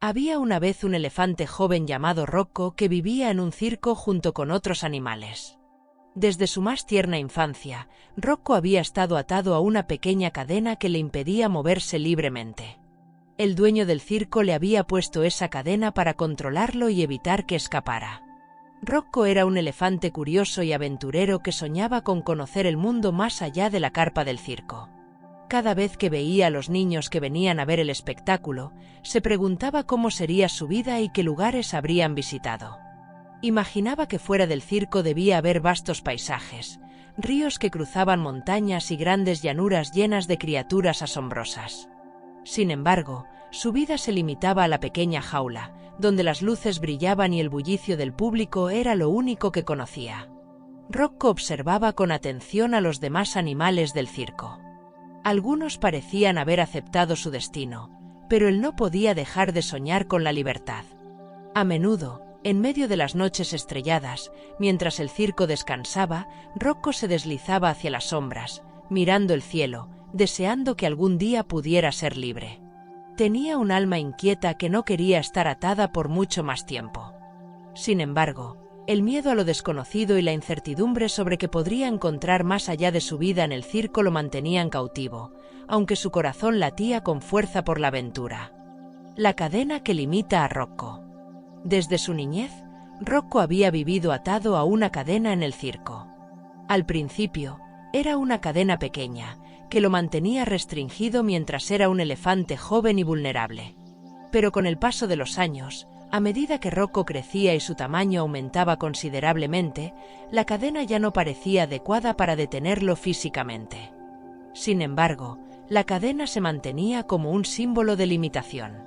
Había una vez un elefante joven llamado Rocco que vivía en un circo junto con otros animales. Desde su más tierna infancia, Rocco había estado atado a una pequeña cadena que le impedía moverse libremente. El dueño del circo le había puesto esa cadena para controlarlo y evitar que escapara. Rocco era un elefante curioso y aventurero que soñaba con conocer el mundo más allá de la carpa del circo. Cada vez que veía a los niños que venían a ver el espectáculo, se preguntaba cómo sería su vida y qué lugares habrían visitado. Imaginaba que fuera del circo debía haber vastos paisajes, ríos que cruzaban montañas y grandes llanuras llenas de criaturas asombrosas. Sin embargo, su vida se limitaba a la pequeña jaula, donde las luces brillaban y el bullicio del público era lo único que conocía. Rocco observaba con atención a los demás animales del circo. Algunos parecían haber aceptado su destino, pero él no podía dejar de soñar con la libertad. A menudo, en medio de las noches estrelladas, mientras el circo descansaba, Rocco se deslizaba hacia las sombras, mirando el cielo, deseando que algún día pudiera ser libre. Tenía un alma inquieta que no quería estar atada por mucho más tiempo. Sin embargo, el miedo a lo desconocido y la incertidumbre sobre qué podría encontrar más allá de su vida en el circo lo mantenían cautivo, aunque su corazón latía con fuerza por la aventura. La cadena que limita a Rocco. Desde su niñez, Rocco había vivido atado a una cadena en el circo. Al principio, era una cadena pequeña, que lo mantenía restringido mientras era un elefante joven y vulnerable. Pero con el paso de los años, a medida que Rocco crecía y su tamaño aumentaba considerablemente, la cadena ya no parecía adecuada para detenerlo físicamente. Sin embargo, la cadena se mantenía como un símbolo de limitación.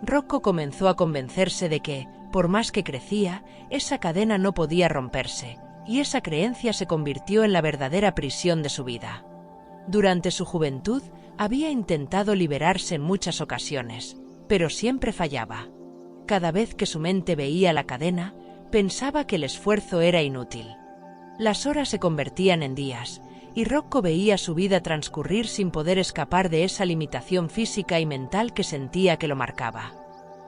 Rocco comenzó a convencerse de que, por más que crecía, esa cadena no podía romperse, y esa creencia se convirtió en la verdadera prisión de su vida. Durante su juventud, había intentado liberarse en muchas ocasiones, pero siempre fallaba. Cada vez que su mente veía la cadena, pensaba que el esfuerzo era inútil. Las horas se convertían en días, y Rocco veía su vida transcurrir sin poder escapar de esa limitación física y mental que sentía que lo marcaba.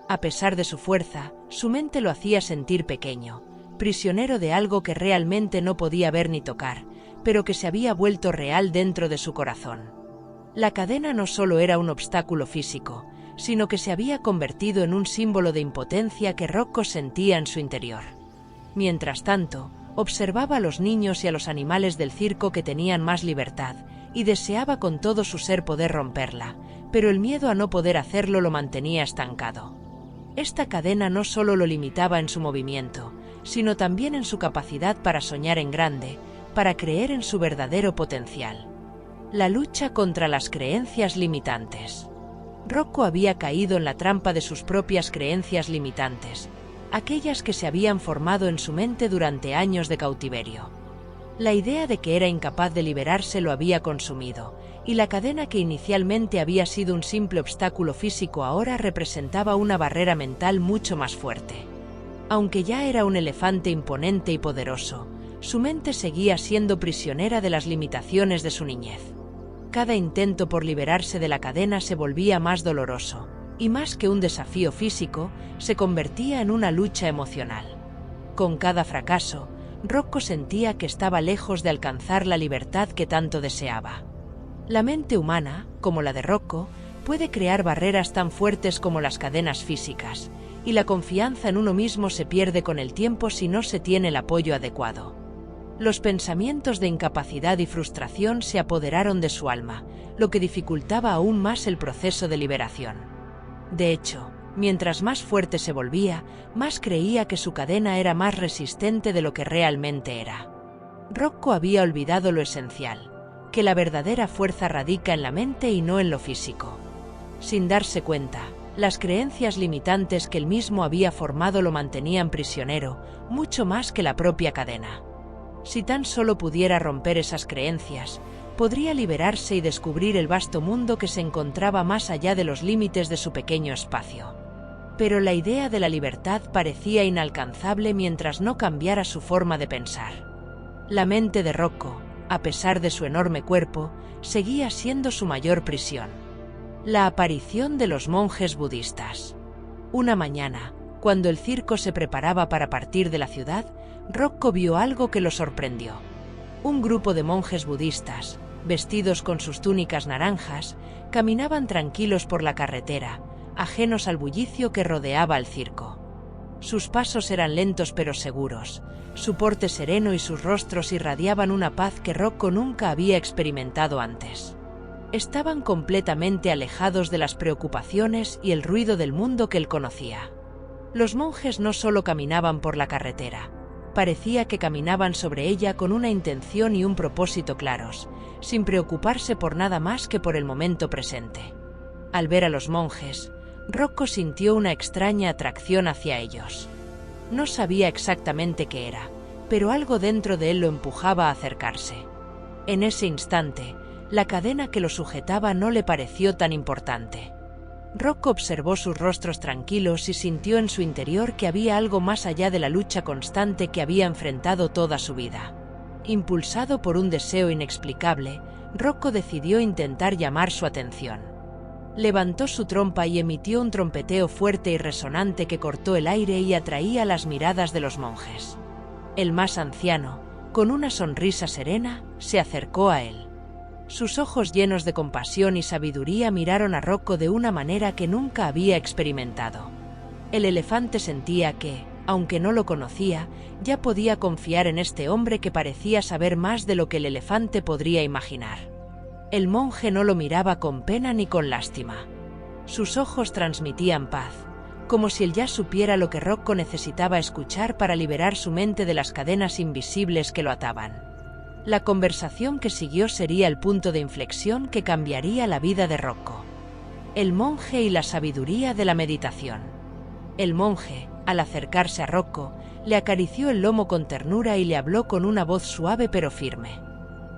A pesar de su fuerza, su mente lo hacía sentir pequeño, prisionero de algo que realmente no podía ver ni tocar, pero que se había vuelto real dentro de su corazón. La cadena no solo era un obstáculo físico, sino que se había convertido en un símbolo de impotencia que Rocco sentía en su interior. Mientras tanto, observaba a los niños y a los animales del circo que tenían más libertad, y deseaba con todo su ser poder romperla, pero el miedo a no poder hacerlo lo mantenía estancado. Esta cadena no solo lo limitaba en su movimiento, sino también en su capacidad para soñar en grande, para creer en su verdadero potencial. La lucha contra las creencias limitantes. Rocco había caído en la trampa de sus propias creencias limitantes, aquellas que se habían formado en su mente durante años de cautiverio. La idea de que era incapaz de liberarse lo había consumido, y la cadena que inicialmente había sido un simple obstáculo físico ahora representaba una barrera mental mucho más fuerte. Aunque ya era un elefante imponente y poderoso, su mente seguía siendo prisionera de las limitaciones de su niñez. Cada intento por liberarse de la cadena se volvía más doloroso, y más que un desafío físico, se convertía en una lucha emocional. Con cada fracaso, Rocco sentía que estaba lejos de alcanzar la libertad que tanto deseaba. La mente humana, como la de Rocco, puede crear barreras tan fuertes como las cadenas físicas, y la confianza en uno mismo se pierde con el tiempo si no se tiene el apoyo adecuado. Los pensamientos de incapacidad y frustración se apoderaron de su alma, lo que dificultaba aún más el proceso de liberación. De hecho, mientras más fuerte se volvía, más creía que su cadena era más resistente de lo que realmente era. Rocco había olvidado lo esencial, que la verdadera fuerza radica en la mente y no en lo físico. Sin darse cuenta, las creencias limitantes que él mismo había formado lo mantenían prisionero, mucho más que la propia cadena. Si tan solo pudiera romper esas creencias, podría liberarse y descubrir el vasto mundo que se encontraba más allá de los límites de su pequeño espacio. Pero la idea de la libertad parecía inalcanzable mientras no cambiara su forma de pensar. La mente de Rocco, a pesar de su enorme cuerpo, seguía siendo su mayor prisión. La aparición de los monjes budistas. Una mañana, cuando el circo se preparaba para partir de la ciudad, Rocco vio algo que lo sorprendió. Un grupo de monjes budistas, vestidos con sus túnicas naranjas, caminaban tranquilos por la carretera, ajenos al bullicio que rodeaba el circo. Sus pasos eran lentos pero seguros, su porte sereno y sus rostros irradiaban una paz que Rocco nunca había experimentado antes. Estaban completamente alejados de las preocupaciones y el ruido del mundo que él conocía. Los monjes no solo caminaban por la carretera, parecía que caminaban sobre ella con una intención y un propósito claros, sin preocuparse por nada más que por el momento presente. Al ver a los monjes, Rocco sintió una extraña atracción hacia ellos. No sabía exactamente qué era, pero algo dentro de él lo empujaba a acercarse. En ese instante, la cadena que lo sujetaba no le pareció tan importante. Rocco observó sus rostros tranquilos y sintió en su interior que había algo más allá de la lucha constante que había enfrentado toda su vida. Impulsado por un deseo inexplicable, Rocco decidió intentar llamar su atención. Levantó su trompa y emitió un trompeteo fuerte y resonante que cortó el aire y atraía las miradas de los monjes. El más anciano, con una sonrisa serena, se acercó a él. Sus ojos llenos de compasión y sabiduría miraron a Rocco de una manera que nunca había experimentado. El elefante sentía que, aunque no lo conocía, ya podía confiar en este hombre que parecía saber más de lo que el elefante podría imaginar. El monje no lo miraba con pena ni con lástima. Sus ojos transmitían paz, como si él ya supiera lo que Rocco necesitaba escuchar para liberar su mente de las cadenas invisibles que lo ataban. La conversación que siguió sería el punto de inflexión que cambiaría la vida de Rocco. El monje y la sabiduría de la meditación. El monje, al acercarse a Rocco, le acarició el lomo con ternura y le habló con una voz suave pero firme.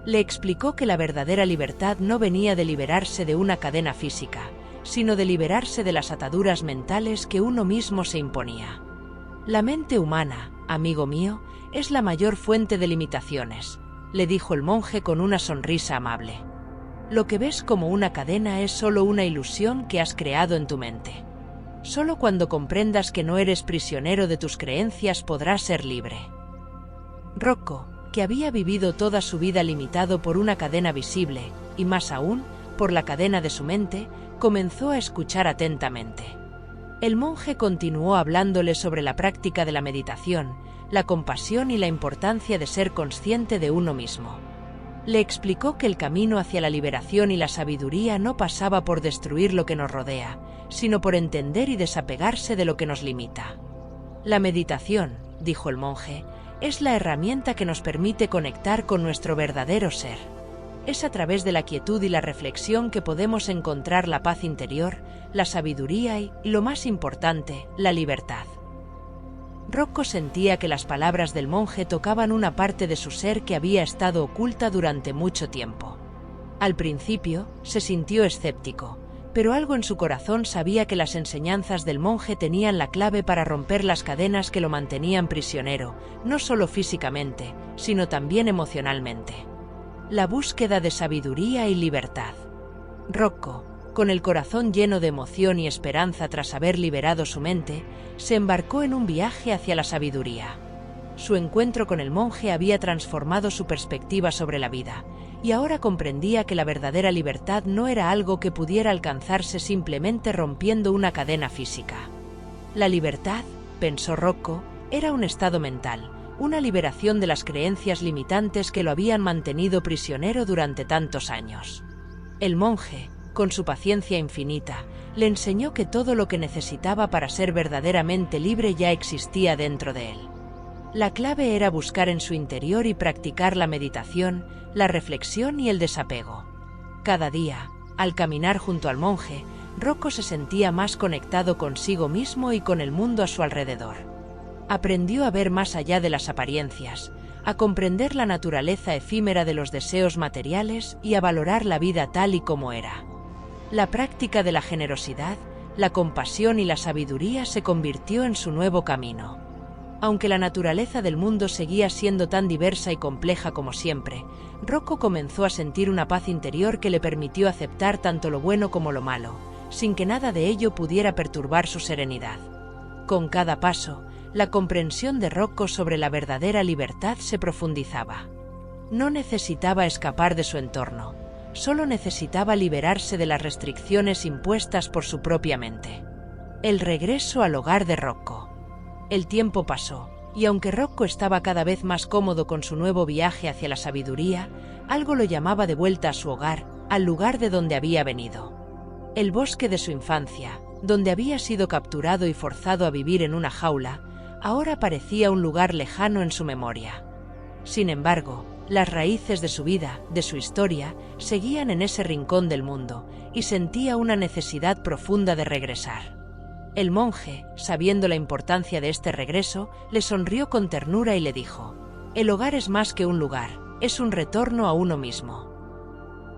Le explicó que la verdadera libertad no venía de liberarse de una cadena física, sino de liberarse de las ataduras mentales que uno mismo se imponía. La mente humana, amigo mío, es la mayor fuente de limitaciones, le dijo el monje con una sonrisa amable. Lo que ves como una cadena es solo una ilusión que has creado en tu mente. Solo cuando comprendas que no eres prisionero de tus creencias podrás ser libre. Rocco, que había vivido toda su vida limitado por una cadena visible, y más aún, por la cadena de su mente, comenzó a escuchar atentamente. El monje continuó hablándole sobre la práctica de la meditación, la compasión y la importancia de ser consciente de uno mismo. Le explicó que el camino hacia la liberación y la sabiduría no pasaba por destruir lo que nos rodea, sino por entender y desapegarse de lo que nos limita. La meditación, dijo el monje, es la herramienta que nos permite conectar con nuestro verdadero ser. Es a través de la quietud y la reflexión que podemos encontrar la paz interior, la sabiduría y, lo más importante, la libertad. Rocco sentía que las palabras del monje tocaban una parte de su ser que había estado oculta durante mucho tiempo. Al principio, se sintió escéptico, pero algo en su corazón sabía que las enseñanzas del monje tenían la clave para romper las cadenas que lo mantenían prisionero, no solo físicamente, sino también emocionalmente. La búsqueda de sabiduría y libertad. Rocco, con el corazón lleno de emoción y esperanza tras haber liberado su mente, se embarcó en un viaje hacia la sabiduría. Su encuentro con el monje había transformado su perspectiva sobre la vida, y ahora comprendía que la verdadera libertad no era algo que pudiera alcanzarse simplemente rompiendo una cadena física. La libertad, pensó Rocco, era un estado mental, una liberación de las creencias limitantes que lo habían mantenido prisionero durante tantos años. El monje, con su paciencia infinita, le enseñó que todo lo que necesitaba para ser verdaderamente libre ya existía dentro de él. La clave era buscar en su interior y practicar la meditación, la reflexión y el desapego. Cada día, al caminar junto al monje, Rocco se sentía más conectado consigo mismo y con el mundo a su alrededor. Aprendió a ver más allá de las apariencias, a comprender la naturaleza efímera de los deseos materiales y a valorar la vida tal y como era. La práctica de la generosidad, la compasión y la sabiduría se convirtió en su nuevo camino. Aunque la naturaleza del mundo seguía siendo tan diversa y compleja como siempre, Rocco comenzó a sentir una paz interior que le permitió aceptar tanto lo bueno como lo malo, sin que nada de ello pudiera perturbar su serenidad. Con cada paso, la comprensión de Rocco sobre la verdadera libertad se profundizaba. No necesitaba escapar de su entorno, solo necesitaba liberarse de las restricciones impuestas por su propia mente. El regreso al hogar de Rocco. El tiempo pasó, y aunque Rocco estaba cada vez más cómodo con su nuevo viaje hacia la sabiduría, algo lo llamaba de vuelta a su hogar, al lugar de donde había venido. El bosque de su infancia, donde había sido capturado y forzado a vivir en una jaula, ahora parecía un lugar lejano en su memoria. Sin embargo, las raíces de su vida, de su historia, seguían en ese rincón del mundo, y sentía una necesidad profunda de regresar. El monje, sabiendo la importancia de este regreso, le sonrió con ternura y le dijo: «El hogar es más que un lugar, es un retorno a uno mismo».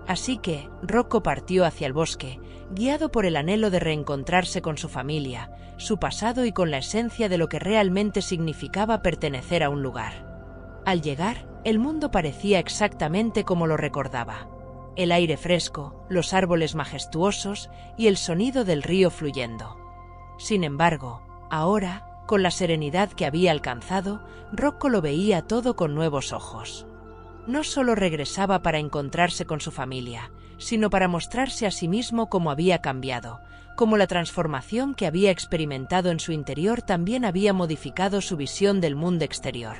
Así que, Rocco partió hacia el bosque, guiado por el anhelo de reencontrarse con su familia, su pasado y con la esencia de lo que realmente significaba pertenecer a un lugar. Al llegar, el mundo parecía exactamente como lo recordaba. El aire fresco, los árboles majestuosos y el sonido del río fluyendo. Sin embargo, ahora, con la serenidad que había alcanzado, Rocco lo veía todo con nuevos ojos. No solo regresaba para encontrarse con su familia, sino para mostrarse a sí mismo cómo había cambiado, cómo la transformación que había experimentado en su interior también había modificado su visión del mundo exterior.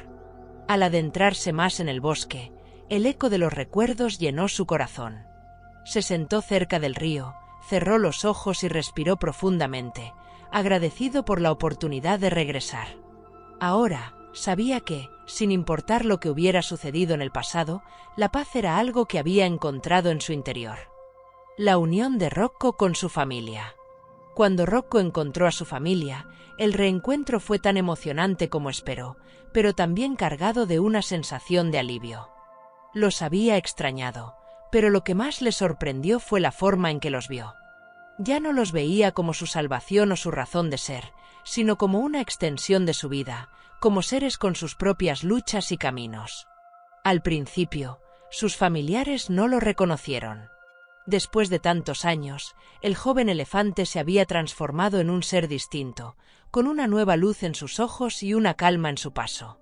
Al adentrarse más en el bosque, el eco de los recuerdos llenó su corazón. Se sentó cerca del río, cerró los ojos y respiró profundamente, agradecido por la oportunidad de regresar. Ahora, sabía que, sin importar lo que hubiera sucedido en el pasado, la paz era algo que había encontrado en su interior. La unión de Rocco con su familia. Cuando Rocco encontró a su familia, el reencuentro fue tan emocionante como esperó, pero también cargado de una sensación de alivio. Los había extrañado, pero lo que más le sorprendió fue la forma en que los vio. Ya no los veía como su salvación o su razón de ser, sino como una extensión de su vida, como seres con sus propias luchas y caminos. Al principio, sus familiares no lo reconocieron. Después de tantos años, el joven elefante se había transformado en un ser distinto, con una nueva luz en sus ojos y una calma en su paso.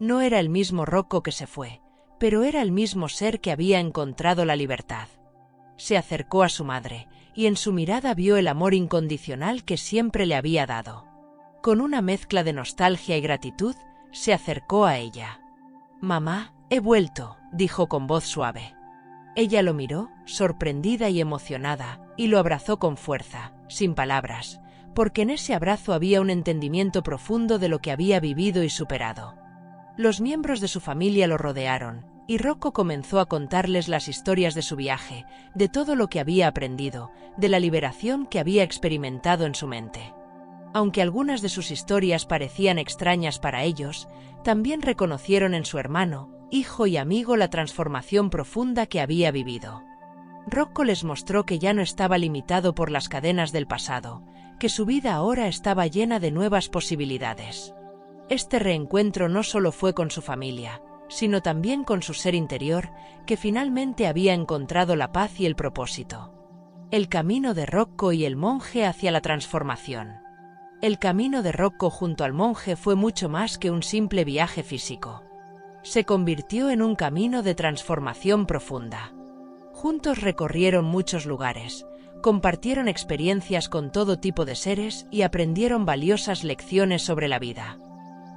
No era el mismo Rocco que se fue, pero era el mismo ser que había encontrado la libertad. Se acercó a su madre, y en su mirada vio el amor incondicional que siempre le había dado. Con una mezcla de nostalgia y gratitud, se acercó a ella. «Mamá, he vuelto», dijo con voz suave. Ella lo miró, sorprendida y emocionada, y lo abrazó con fuerza, sin palabras, porque en ese abrazo había un entendimiento profundo de lo que había vivido y superado. Los miembros de su familia lo rodearon, y Rocco comenzó a contarles las historias de su viaje, de todo lo que había aprendido, de la liberación que había experimentado en su mente. Aunque algunas de sus historias parecían extrañas para ellos, también reconocieron en su hermano, hijo y amigo la transformación profunda que había vivido. Rocco les mostró que ya no estaba limitado por las cadenas del pasado, que su vida ahora estaba llena de nuevas posibilidades. Este reencuentro no solo fue con su familia, sino también con su ser interior, que finalmente había encontrado la paz y el propósito. El camino de Rocco y el monje hacia la transformación. El camino de Rocco junto al monje fue mucho más que un simple viaje físico. Se convirtió en un camino de transformación profunda. Juntos recorrieron muchos lugares, compartieron experiencias con todo tipo de seres y aprendieron valiosas lecciones sobre la vida.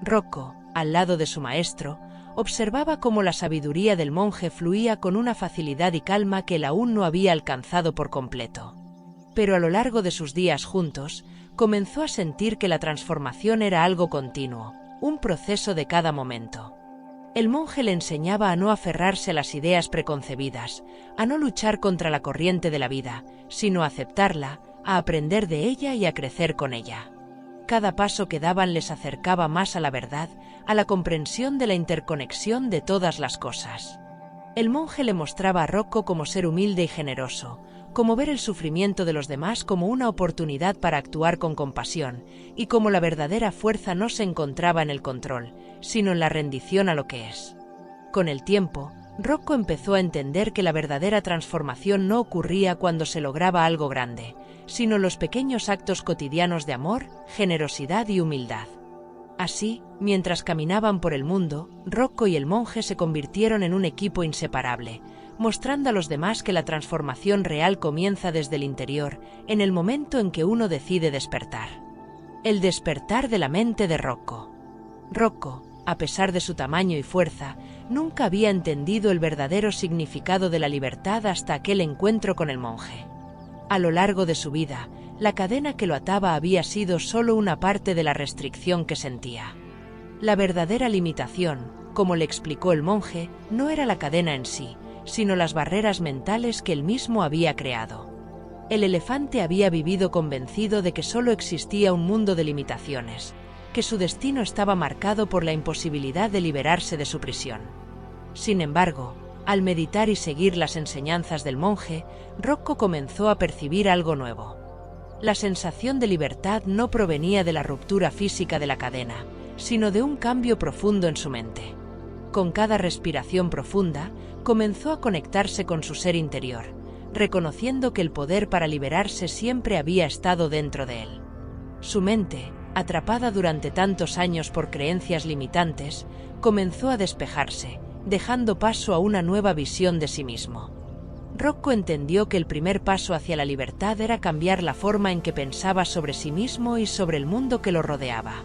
Rocco, al lado de su maestro, observaba cómo la sabiduría del monje fluía con una facilidad y calma que él aún no había alcanzado por completo. Pero a lo largo de sus días juntos, comenzó a sentir que la transformación era algo continuo, un proceso de cada momento. El monje le enseñaba a no aferrarse a las ideas preconcebidas, a no luchar contra la corriente de la vida, sino a aceptarla, a aprender de ella y a crecer con ella. Cada paso que daban les acercaba más a la verdad, a la comprensión de la interconexión de todas las cosas. El monje le mostraba a Rocco como ser humilde y generoso, como ver el sufrimiento de los demás como una oportunidad para actuar con compasión, y como la verdadera fuerza no se encontraba en el control, sino en la rendición a lo que es. Con el tiempo, Rocco empezó a entender que la verdadera transformación no ocurría cuando se lograba algo grande, sino los pequeños actos cotidianos de amor, generosidad y humildad. Así, mientras caminaban por el mundo, Rocco y el monje se convirtieron en un equipo inseparable, mostrando a los demás que la transformación real comienza desde el interior, en el momento en que uno decide despertar. El despertar de la mente de Rocco. Rocco, a pesar de su tamaño y fuerza, nunca había entendido el verdadero significado de la libertad hasta aquel encuentro con el monje. A lo largo de su vida, la cadena que lo ataba había sido solo una parte de la restricción que sentía. La verdadera limitación, como le explicó el monje, no era la cadena en sí, sino las barreras mentales que él mismo había creado. El elefante había vivido convencido de que solo existía un mundo de limitaciones, que su destino estaba marcado por la imposibilidad de liberarse de su prisión. Sin embargo, al meditar y seguir las enseñanzas del monje, Rocco comenzó a percibir algo nuevo. La sensación de libertad no provenía de la ruptura física de la cadena, sino de un cambio profundo en su mente. Con cada respiración profunda, comenzó a conectarse con su ser interior, reconociendo que el poder para liberarse siempre había estado dentro de él. Su mente, atrapada durante tantos años por creencias limitantes, comenzó a despejarse, dejando paso a una nueva visión de sí mismo. Rocco entendió que el primer paso hacia la libertad era cambiar la forma en que pensaba sobre sí mismo y sobre el mundo que lo rodeaba.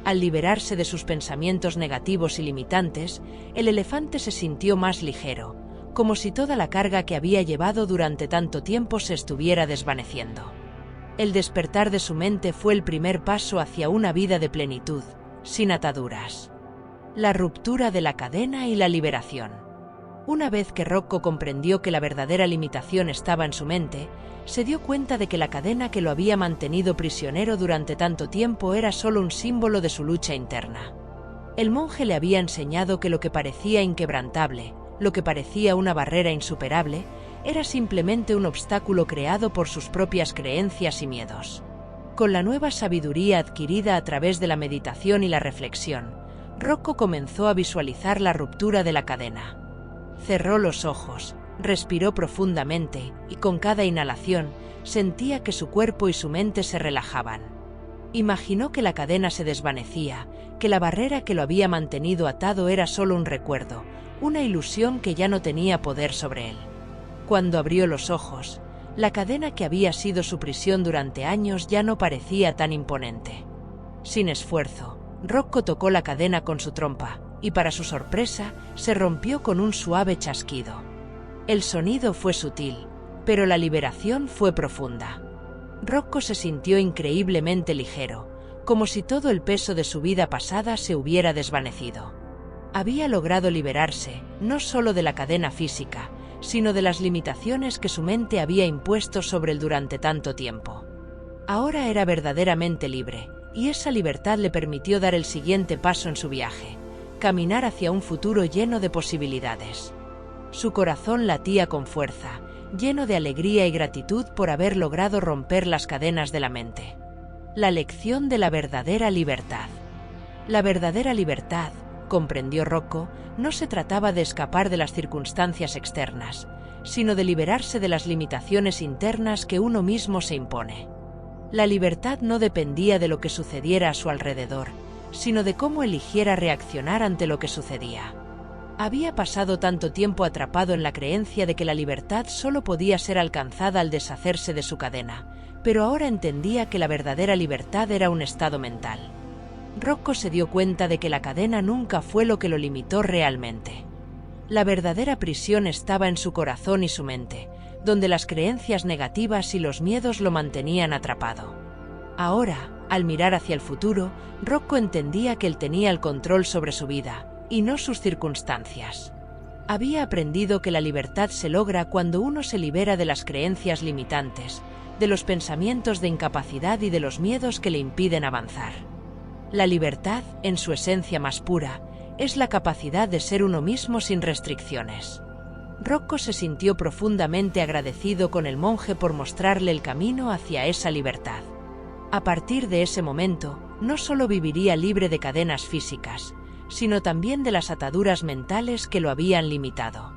Al liberarse de sus pensamientos negativos y limitantes, el elefante se sintió más ligero, como si toda la carga que había llevado durante tanto tiempo se estuviera desvaneciendo. El despertar de su mente fue el primer paso hacia una vida de plenitud, sin ataduras. La ruptura de la cadena y la liberación. Una vez que Rocco comprendió que la verdadera limitación estaba en su mente, se dio cuenta de que la cadena que lo había mantenido prisionero durante tanto tiempo era solo un símbolo de su lucha interna. El monje le había enseñado que lo que parecía inquebrantable, lo que parecía una barrera insuperable, era simplemente un obstáculo creado por sus propias creencias y miedos. Con la nueva sabiduría adquirida a través de la meditación y la reflexión, Rocco comenzó a visualizar la ruptura de la cadena. Cerró los ojos, respiró profundamente y con cada inhalación sentía que su cuerpo y su mente se relajaban. Imaginó que la cadena se desvanecía, que la barrera que lo había mantenido atado era solo un recuerdo, una ilusión que ya no tenía poder sobre él. Cuando abrió los ojos, la cadena que había sido su prisión durante años ya no parecía tan imponente. Sin esfuerzo, Rocco tocó la cadena con su trompa, y para su sorpresa, se rompió con un suave chasquido. El sonido fue sutil, pero la liberación fue profunda. Rocco se sintió increíblemente ligero, como si todo el peso de su vida pasada se hubiera desvanecido. Había logrado liberarse, no solo de la cadena física, sino de las limitaciones que su mente había impuesto sobre él durante tanto tiempo. Ahora era verdaderamente libre, y esa libertad le permitió dar el siguiente paso en su viaje, caminar hacia un futuro lleno de posibilidades. Su corazón latía con fuerza, lleno de alegría y gratitud por haber logrado romper las cadenas de la mente. La lección de la verdadera libertad. La verdadera libertad, comprendió Rocco, no se trataba de escapar de las circunstancias externas, sino de liberarse de las limitaciones internas que uno mismo se impone. La libertad no dependía de lo que sucediera a su alrededor, sino de cómo eligiera reaccionar ante lo que sucedía. Había pasado tanto tiempo atrapado en la creencia de que la libertad solo podía ser alcanzada al deshacerse de su cadena, pero ahora entendía que la verdadera libertad era un estado mental. Rocco se dio cuenta de que la cadena nunca fue lo que lo limitó realmente. La verdadera prisión estaba en su corazón y su mente, donde las creencias negativas y los miedos lo mantenían atrapado. Ahora, al mirar hacia el futuro, Rocco entendía que él tenía el control sobre su vida, y no sus circunstancias. Había aprendido que la libertad se logra cuando uno se libera de las creencias limitantes, de los pensamientos de incapacidad y de los miedos que le impiden avanzar. La libertad, en su esencia más pura, es la capacidad de ser uno mismo sin restricciones. Rocco se sintió profundamente agradecido con el monje por mostrarle el camino hacia esa libertad. A partir de ese momento, no solo viviría libre de cadenas físicas, sino también de las ataduras mentales que lo habían limitado.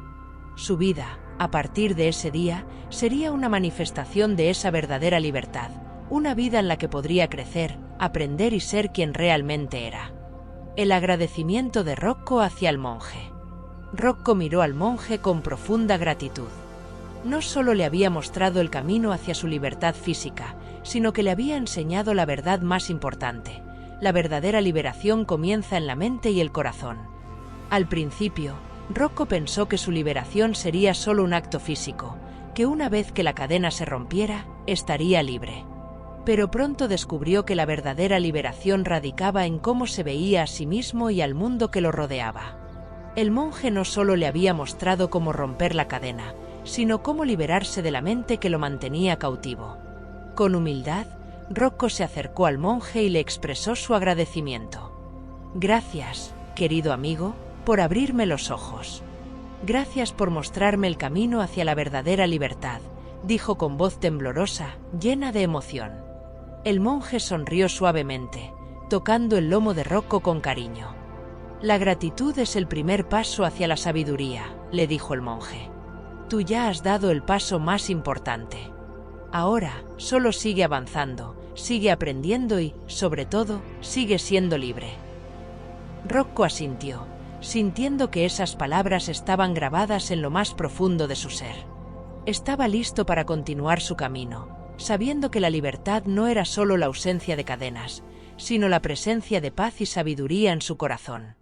Su vida, A partir de ese día, sería una manifestación de esa verdadera libertad, una vida en la que podría crecer, aprender y ser quien realmente era. El agradecimiento de Rocco hacia el monje. Rocco miró al monje con profunda gratitud. No solo le había mostrado el camino hacia su libertad física, sino que le había enseñado la verdad más importante. La verdadera liberación comienza en la mente y el corazón. Al principio, Rocco pensó que su liberación sería solo un acto físico, que una vez que la cadena se rompiera, estaría libre. Pero pronto descubrió que la verdadera liberación radicaba en cómo se veía a sí mismo y al mundo que lo rodeaba. El monje no solo le había mostrado cómo romper la cadena, sino cómo liberarse de la mente que lo mantenía cautivo. Con humildad, Rocco se acercó al monje y le expresó su agradecimiento. «Gracias, querido amigo, por abrirme los ojos. Gracias por mostrarme el camino hacia la verdadera libertad», dijo con voz temblorosa, llena de emoción. El monje sonrió suavemente, tocando el lomo de Rocco con cariño. «La gratitud es el primer paso hacia la sabiduría», le dijo el monje. «Tú ya has dado el paso más importante. Ahora, solo sigue avanzando, sigue aprendiendo y, sobre todo, sigue siendo libre». Rocco asintió, sintiendo que esas palabras estaban grabadas en lo más profundo de su ser. Estaba listo para continuar su camino, sabiendo que la libertad no era solo la ausencia de cadenas, sino la presencia de paz y sabiduría en su corazón.